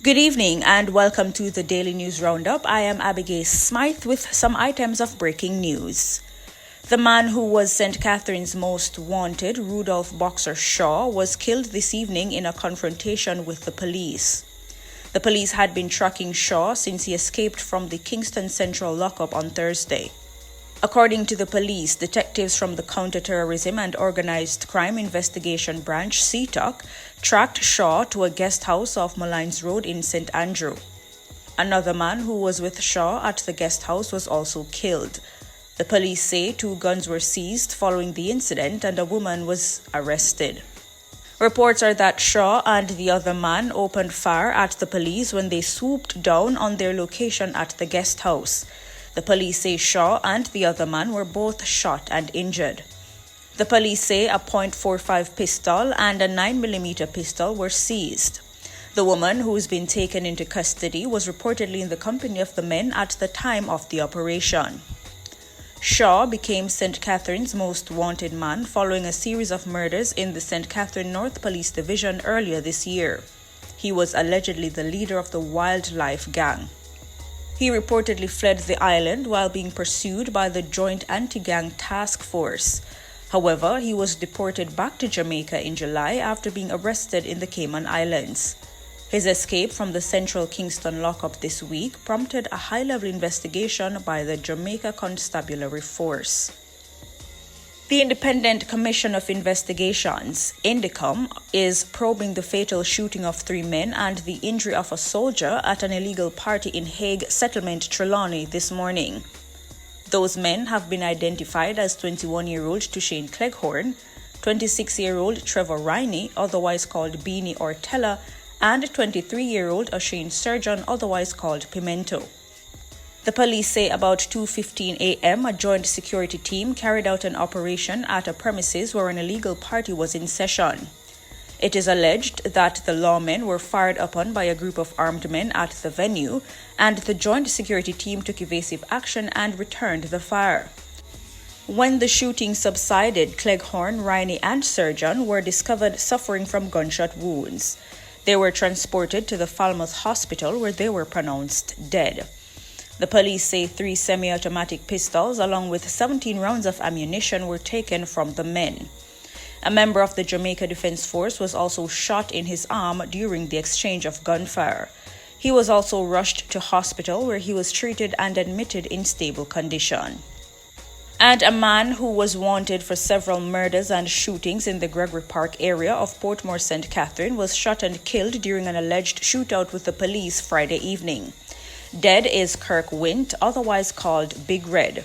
Good evening and welcome to the Daily News Roundup. I am Abigail Smythe with some items of breaking news. The man who was St. Catherine's most wanted, Rudolph "BOXER" Shaw, was killed this evening in a confrontation with the police. The police had been tracking Shaw since he escaped from the Kingston Central lockup on Thursday. According to the police, detectives from the Counter-Terrorism and Organized Crime Investigation Branch, CTOC, tracked Shaw to a guest house off Malines Road in St. Andrew. Another man who was with Shaw at the guest house was also killed. The police say 2 guns were seized following the incident and a woman was arrested. Reports are that Shaw and the other man opened fire at the police when they swooped down on their location at the guest house. The police say Shaw and the other man were both shot and injured. The police say a .45 pistol and a 9mm pistol were seized. The woman, who has been taken into custody, was reportedly in the company of the men at the time of the operation. Shaw became St. Catherine's most wanted man following a series of murders in the St. Catherine North Police Division earlier this year. He was allegedly the leader of the wildlife gang. He reportedly fled the island while being pursued by the Joint Anti-Gang Task Force. However, he was deported back to Jamaica in July after being arrested in the Cayman Islands. His escape from the Central Kingston lockup this week prompted a high-level investigation by the Jamaica Constabulary Force. The Independent Commission of Investigations, INDECOM, is probing the fatal shooting of 3 men and the injury of a soldier at an illegal party in Hague Settlement, Trelawny, this morning. Those men have been identified as 21-year-old Tushane Cleghorn, 26-year-old Trevor Riney, otherwise called Beanie or Teller, and 23-year-old O'Shane Surgeon, otherwise called Pimento. The police say about 2:15 a.m. a joint security team carried out an operation at a premises where an illegal party was in session. It is alleged that the lawmen were fired upon by a group of armed men at the venue, and the joint security team took evasive action and returned the fire. When the shooting subsided, Cleghorn, Riney, and Surgeon were discovered suffering from gunshot wounds. They were transported to the Falmouth Hospital where they were pronounced dead. The police say 3 semi-automatic pistols along with 17 rounds of ammunition were taken from the men. A member of the Jamaica Defense Force was also shot in his arm during the exchange of gunfire. He was also rushed to hospital where he was treated and admitted in stable condition. And a man who was wanted for several murders and shootings in the Gregory Park area of Portmore, St. Catherine, was shot and killed during an alleged shootout with the police Friday evening. Dead is Kirk Wint, otherwise called Big Red.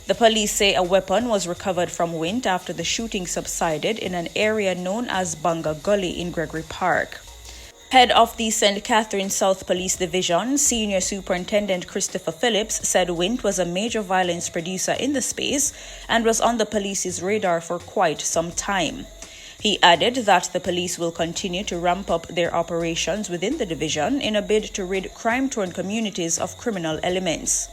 The police say a weapon was recovered from Wint after the shooting subsided in an area known as Bunga Gully in Gregory Park. Head of the St. Catherine South Police Division, Senior Superintendent Christopher Phillips, said Wint was a major violence producer in the space and was on the police's radar for quite some time. He added that the police will continue to ramp up their operations within the division in a bid to rid crime-torn communities of criminal elements.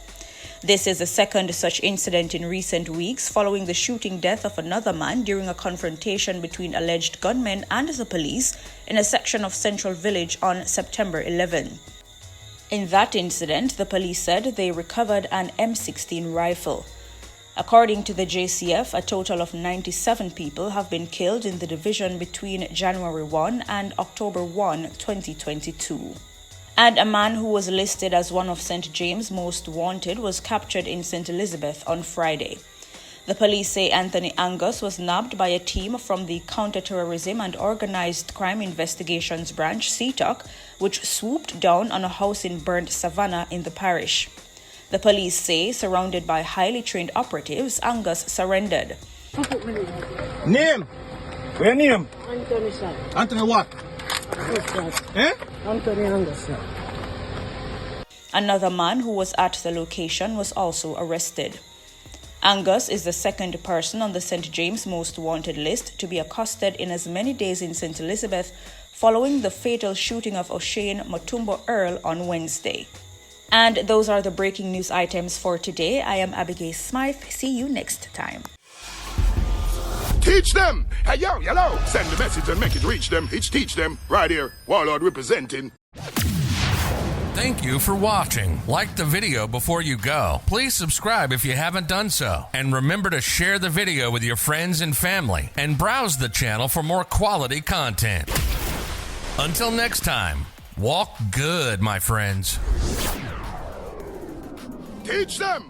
This is the second such incident in recent weeks following the shooting death of another man during a confrontation between alleged gunmen and the police in a section of Central Village on September 11. In that incident, the police said they recovered an M16 rifle. According to the JCF, a total of 97 people have been killed in the division between January 1 and October 1, 2022. And a man who was listed as one of St. James' most wanted was captured in St. Elizabeth on Friday. The police say Anthony Angus was nabbed by a team from the Counter-Terrorism and Organized Crime Investigations Branch, CTOC, which swooped down on a house in Burnt Savannah in the parish. The police say, surrounded by highly trained operatives, Angus surrendered. Name? What's your name? Anthony, sir. Anthony what? Eh? Anthony Angus, sir. Another man who was at the location was also arrested. Angus is the second person on the St. James' most wanted list to be accosted in as many days in St. Elizabeth following the fatal shooting of O'Shane Mutumbo Earl on Wednesday. And those are the breaking news items for today. I am Abigail Smythe. See you next time. Teach them! Hey, yo, hello! Send the message and make it reach them. It's teach them. Right here. Warlord representing. Thank you for watching. Like the video before you go. Please subscribe if you haven't done so. And remember to share the video with your friends and family. And browse the channel for more quality content. Until next time, walk good, my friends. Teach them!